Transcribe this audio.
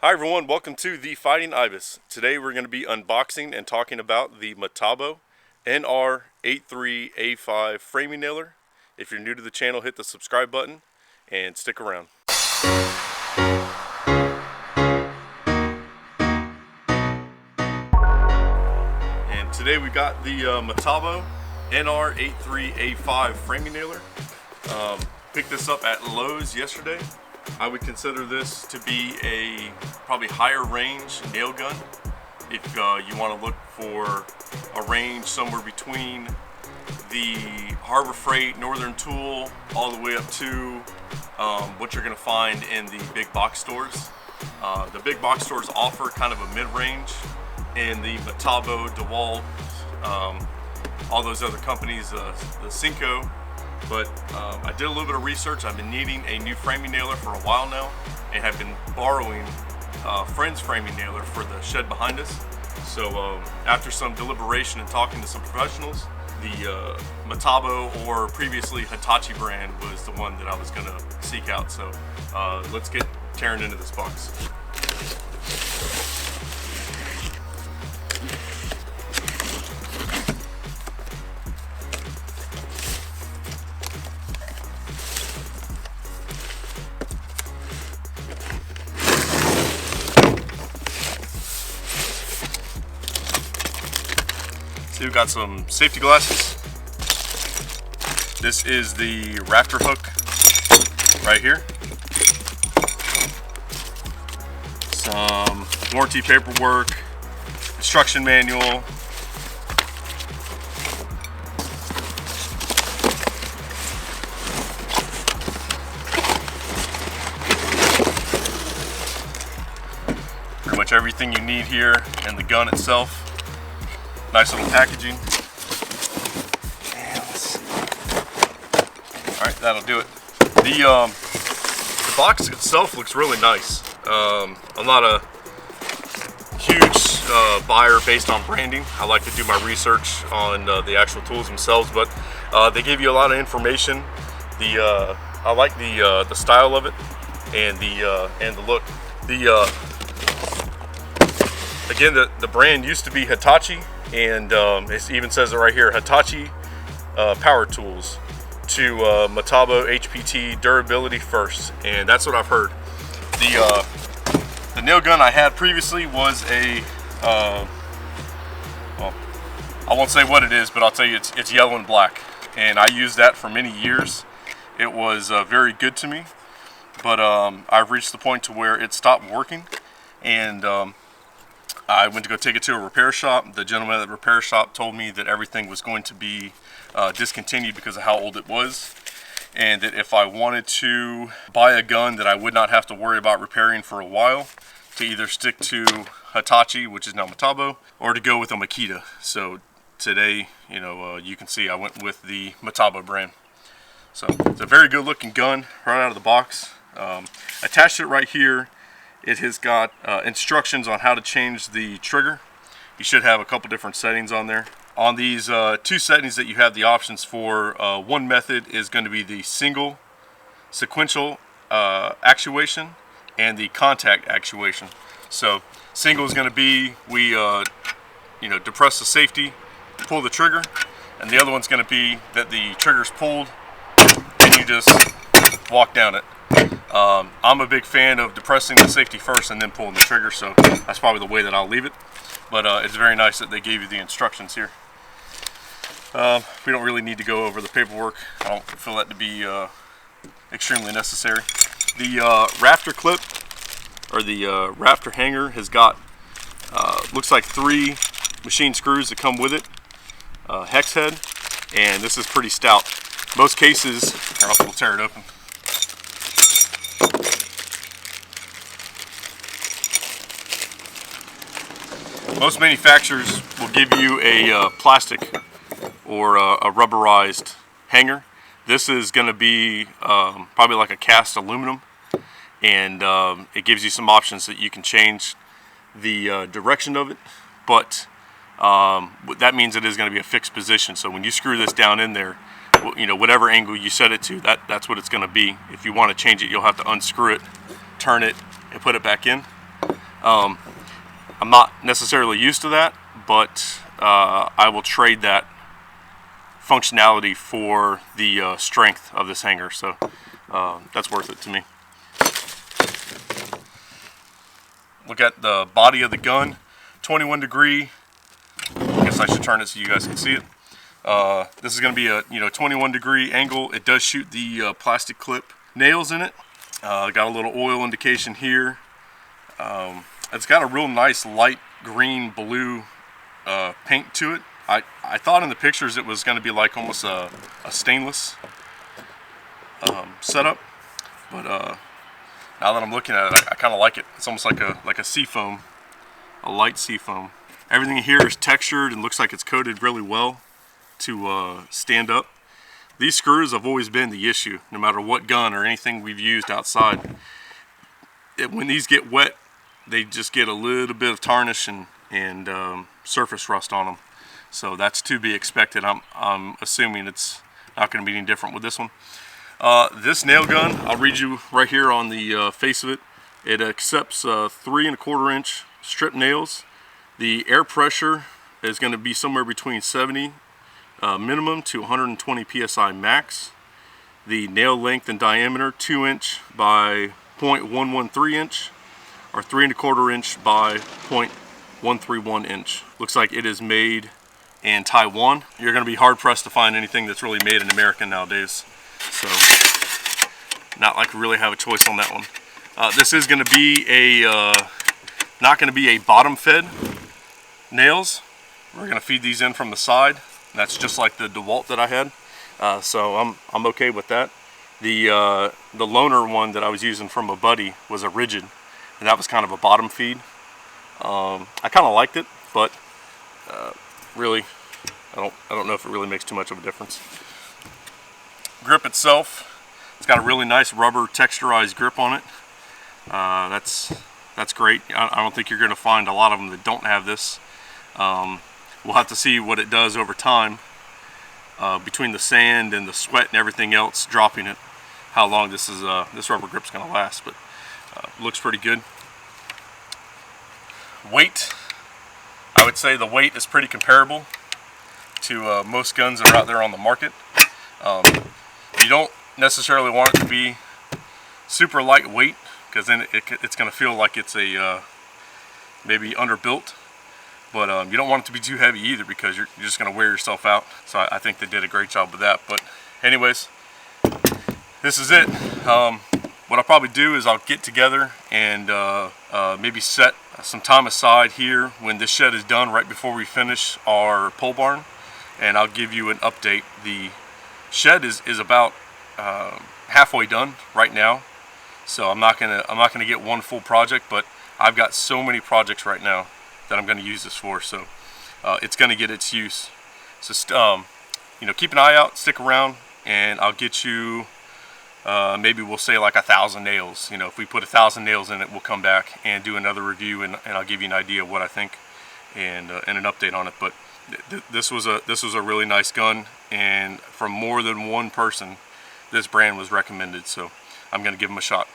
Hi everyone, welcome to the Fighting Ibis. Today we're going to be unboxing and talking about the Metabo NR83A5 framing nailer. If you're new to the channel, hit the subscribe button and stick around. And today we got the Metabo NR83A5 framing nailer. Picked this up at Lowe's yesterday. I would consider this to be a probably higher range nail gun. If you want to look for a range somewhere between the Harbor Freight, Northern Tool, all the way up to what you're going to find in the big box stores. The big box stores offer kind of a mid-range, and the Metabo, DeWalt, all those other companies, the Cinco. But I did a little bit of research. I've been needing a new framing nailer for a while now, and have been borrowing a friend's framing nailer for the shed behind us. So after some deliberation and talking to some professionals, the Metabo, or previously Hitachi brand, was the one that I was going to seek out. So let's get tearing into this box. So we've got some safety glasses. This is the Raptor hook right here. Some warranty paperwork, instruction manual. Pretty much everything you need here, and the gun itself. Nice little packaging. And let's see. All right, that'll do it. The box itself looks really nice. I'm not a huge buyer based on branding. I like to do my research on the actual tools themselves, but they give you a lot of information. I like the style of it and the look. Again, the brand used to be Hitachi. And it even says it right here, Hitachi power tools to Metabo HPT durability first, and that's what I've heard. The nail gun I had previously was a well, I won't say what it is, but I'll tell you it's yellow and black, and I used that for many years. It was very good to me, but I've reached the point to where it stopped working, and I went to go take it to a repair shop. The gentleman at the repair shop told me that everything was going to be discontinued because of how old it was, and that if I wanted to buy a gun that I would not have to worry about repairing for a while, to either stick to Hitachi, which is now Metabo, or to go with a Makita. So today, you can see I went with the Metabo brand. So it's a very good looking gun right out of the box. Attached it right here. It has got instructions on how to change the trigger. You should have a couple different settings on there. On these two settings that you have the options for, one method is going to be the single sequential actuation and the contact actuation. So single is going to be we depress the safety, pull the trigger, and the other one's going to be that the trigger's pulled and you just walk down it. I'm a big fan of depressing the safety first and then pulling the trigger, so that's probably the way that I'll leave it. But it's very nice that they gave you the instructions here. We don't really need to go over the paperwork. I don't feel that to be extremely necessary. The Raptor Clip, or the Raptor hanger, has got looks like 3 machine screws that come with it, hex head, and this is pretty stout. Most cases, we'll tear it open. Most manufacturers will give you a plastic or a rubberized hanger. This is going to be probably like a cast aluminum, and it gives you some options that you can change the direction of it, but that means it is going to be a fixed position. So when you screw this down in there, whatever angle you set it to, that's what it's going to be. If you want to change it, you'll have to unscrew it, turn it, and put it back in. I'm not necessarily used to that, but I will trade that functionality for the strength of this hanger, so that's worth it to me. Look at the body of the gun, 21 degree. I guess I should turn it so you guys can see it. This is going to be a 21 degree angle. It does shoot the plastic clip nails in it. Got a little oil indication here. It's got a real nice light green blue paint to it. I thought in the pictures it was going to be like almost a stainless setup, but now that I'm looking at it, I kind of like it. It's almost like a seafoam, a light seafoam. Everything here is textured and looks like it's coated really well to stand up. These screws have always been the issue, no matter what gun or anything we've used outside. When these get wet, they just get a little bit of tarnish and surface rust on them. So that's to be expected. I'm assuming it's not going to be any different with this one. This nail gun, I'll read you right here on the face of it. It accepts 3 1/4 inch strip nails. The air pressure is going to be somewhere between 70 minimum to 120 psi max. The nail length and diameter 2 inch by 0.113 inch, or 3 1/4 inch by 0.131 inch. Looks like it is made in Taiwan. You're going to be hard pressed to find anything that's really made in America nowadays. So, not like we really have a choice on that one. This is going to be not going to be a bottom fed nails. We're going to feed these in from the side. That's just like the DeWalt that I had. So I'm okay with that. The loaner one that I was using from a buddy was a rigid, and that was kind of a bottom feed. I kind of liked it, but really, I don't know if it really makes too much of a difference. Grip itself, it's got a really nice rubber texturized grip on it. That's great. I don't think you're going to find a lot of them that don't have this. We'll have to see what it does over time, between the sand and the sweat and everything else dropping it, how long this rubber grip's going to last. But looks pretty good. Weight, I would say the weight is pretty comparable to most guns that are out there on the market. You don't necessarily want it to be super lightweight, because then it's going to feel like it's a maybe underbuilt. But you don't want it to be too heavy either, because you're just going to wear yourself out. So I think they did a great job with that. But anyways, this is it. What I'll probably do is I'll get together and maybe set some time aside here when this shed is done, right before we finish our pole barn, and I'll give you an update. The shed is about halfway done right now, so I'm not gonna get one full project, but I've got so many projects right now that I'm going to use this for, so it's going to get its use. So keep an eye out, stick around, and I'll get you maybe we'll say like 1,000 nails. If we put 1,000 nails in it, we'll come back and do another review, and I'll give you an idea of what I think and an update on it. But this was a really nice gun, and from more than one person, this brand was recommended, so I'm going to give them a shot.